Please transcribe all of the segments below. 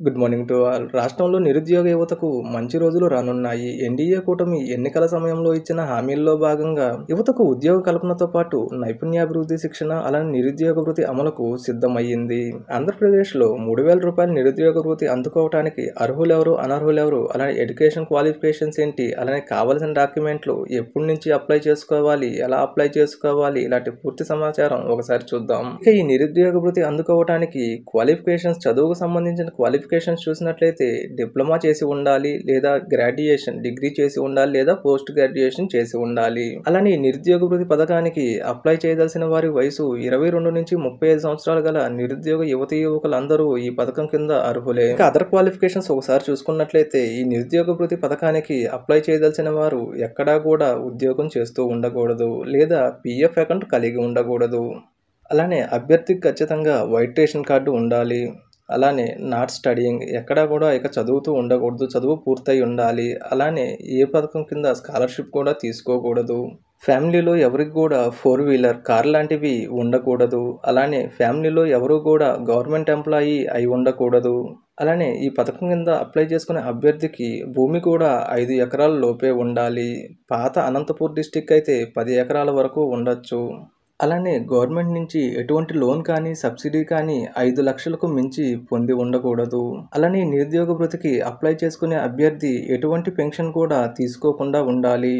Good morning to all. రాష్ట్రంలో నిరుద్యోగ యువతకు మంచి రోజులు రానున్నాయి. ఎన్డీఏ కూటమి ఎన్నికల సమయంలో ఇచ్చిన హామీల్లో భాగంగా యువతకు ఉద్యోగ కల్పనతో పాటు నైపుణ్యాభివృద్ధి శిక్షణ అలానే నిరుద్యోగ వృత్తి అమలుకు సిద్ధమయ్యింది. ఆంధ్రప్రదేశ్లో 3,000 రూపాయల నిరుద్యోగ వృత్తి అందుకోవటానికి అర్హులెవరు, అనర్హులెవరు, అలానే ఎడ్యుకేషన్ క్వాలిఫికేషన్స్ ఏంటి, అలానే కావాల్సిన డాక్యుమెంట్లు ఎప్పటి నుంచి అప్లై చేసుకోవాలి, ఎలా అప్లై చేసుకోవాలి, ఇలాంటి పూర్తి సమాచారం ఒకసారి చూద్దాం. ఇక ఈ నిరుద్యోగ వృత్తి అందుకోవటానికి క్వాలిఫికేషన్స్, చదువుకు సంబంధించిన క్వాలిఫికేషన్స్ చూసినట్లయితే డిప్లొమా చేసి ఉండాలి, లేదా గ్రాడ్యుయేషన్ డిగ్రీ చేసి ఉండాలి, లేదా పోస్ట్ గ్రాడ్యుయేషన్ చేసి ఉండాలి. అలానే నిరుద్యోగ వృత్తి పథకానికి అప్లై చేయదలసిన వారి వయసు 22 నుంచి 35 సంవత్సరాలు గల నిరుద్యోగ యువతీ యువకులందరూ ఈ పథకం కింద అర్హులే. ఇక అదర్ క్వాలిఫికేషన్స్ ఒకసారి చూసుకున్నట్లయితే ఈ నిరుద్యోగ వృత్తి పథకానికి అప్లై చేయదలసిన వారు ఎక్కడా కూడా ఉద్యోగం చేస్తూ ఉండకూడదు, లేదా పిఎఫ్ అకౌంట్ కలిగి ఉండకూడదు. అలానే అభ్యర్థికి ఖచ్చితంగా వైట్ రేషన్ కార్డు ఉండాలి. అలానే నాట్ స్టడీయింగ్, ఎక్కడా కూడా ఇక చదువుతూ ఉండకూడదు, చదువు పూర్తయి ఉండాలి. అలానే ఏ పథకం కింద స్కాలర్షిప్ కూడా తీసుకోకూడదు. ఫ్యామిలీలో ఎవరికి కూడా 4 వీలర్ కార్ లాంటివి ఉండకూడదు. అలానే ఫ్యామిలీలో ఎవరు కూడా గవర్నమెంట్ ఎంప్లాయీ అయి ఉండకూడదు. అలానే ఈ పథకం కింద అప్లై చేసుకునే అభ్యర్థికి భూమి కూడా 5 ఎకరాల లోపే ఉండాలి. పాత అనంతపూర్ డిస్టిక్ అయితే 10 ఎకరాల వరకు ఉండొచ్చు. అలానే గవర్నమెంట్ నుంచి ఎటువంటి లోన్ కానీ, సబ్సిడీ కానీ 5 లక్షలకు మించి పొంది ఉండకూడదు. అలానే నిరుద్యోగ వృత్తికి అప్లై చేసుకునే అభ్యర్థి ఎటువంటి పెన్షన్ కూడా తీసుకోకుండా ఉండాలి.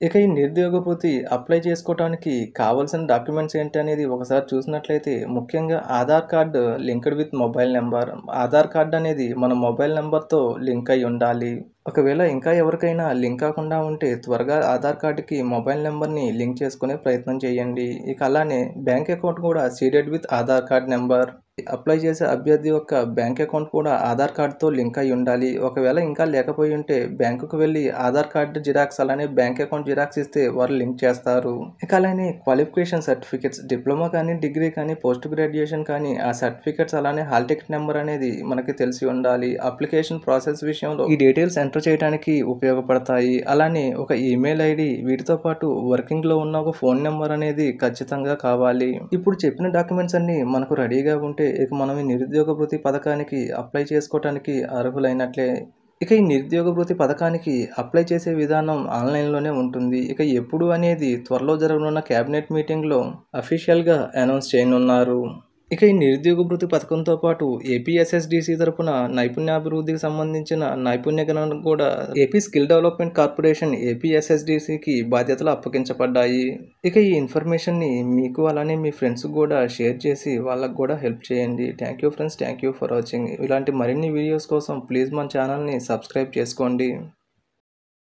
ఇక ఈ నిరుద్యోగ వృత్తి అప్లై చేసుకోవడానికి కావాల్సిన డాక్యుమెంట్స్ ఏంటి అనేది ఒకసారి చూసినట్లయితే ముఖ్యంగా Aadhaar card linked with mobile number. Aadhaar card అనేది మన మొబైల్ నెంబర్తో లింక్ అయి ఉండాలి. ఒకవేళ ఇంకా ఎవరికైనా లింక్ కాకుండా ఉంటే త్వరగా ఆధార్ కార్డుకి మొబైల్ నెంబర్ని లింక్ చేసుకునే ప్రయత్నం చేయండి. ఇక అలానే బ్యాంక్ అకౌంట్ కూడా seeded with Aadhaar card number. Apply చేసే అభ్యర్థి యొక్క బ్యాంక్ అకౌంట్ కూడా ఆధార్ కార్డుతో లింక్ అయి ఉండాలి. ఒకవేళ ఇంకా లేకపోయి ఉంటే బ్యాంకుకు వెళ్ళి ఆధార్ కార్డు జిరాక్స్ అలానే బ్యాంక్ అకౌంట్ జిరాక్స్ ఇస్తే వారు లింక్ చేస్తారు. ఇక అలానే క్వాలిఫికేషన్ సర్టిఫికెట్స్, డిప్లొమా కానీ, డిగ్రీ కానీ, పోస్ట్ గ్రాడ్యుయేషన్ కానీ ఆ సర్టిఫికెట్స్ అలానే హాల్ టికెట్ నెంబర్ అనేది మనకి తెలిసి ఉండాలి. అప్లికేషన్ ప్రాసెస్ విషయంలో ఈ డీటెయిల్స్ ఎంటర్ చేయడానికి ఉపయోగపడతాయి. అలానే ఒక ఈమెయిల్ ఐడి, వీటితో పాటు వర్కింగ్లో ఉన్న ఒక ఫోన్ నెంబర్ అనేది ఖచ్చితంగా కావాలి. ఇప్పుడు చెప్పిన డాక్యుమెంట్స్ అన్ని మనకు రెడీగా ఉంటే ఇక మనం ఈ నిరుద్యోగ వృత్తి పథకానికి అప్లై చేసుకోవటానికి అర్హులైనట్లే. ఇక ఈ నిరుద్యోగ వృత్తి పథకానికి అప్లై చేసే విధానం ఆన్లైన్లోనే ఉంటుంది. ఇక ఎప్పుడు అనేది త్వరలో జరగనున్న క్యాబినెట్ మీటింగ్లో అఫీషియల్గా అనౌన్స్ చేయనున్నారు. ఇక ఈ నిరుద్యోగ వృత్తి పథకంతో పాటు ఏపీఎస్ఎస్డిసి తరపున నైపుణ్యాభివృద్ధికి సంబంధించిన నైపుణ్య గణన కూడా ఏపీ స్కిల్ డెవలప్మెంట్ కార్పొరేషన్ ఏపీఎస్ఎస్డిసికి బాధ్యతలు అప్పగించబడ్డాయి. ఇక ఈ ఇన్ఫర్మేషన్ని మీకు అలానే మీ ఫ్రెండ్స్ కూడా షేర్ చేసి వాళ్ళకు కూడా హెల్ప్ చేయండి. Thank you friends, thank you for watching. ఇలాంటి మరిన్ని వీడియోస్ కోసం ప్లీజ్ మన ఛానల్ని సబ్స్క్రైబ్ చేసుకోండి.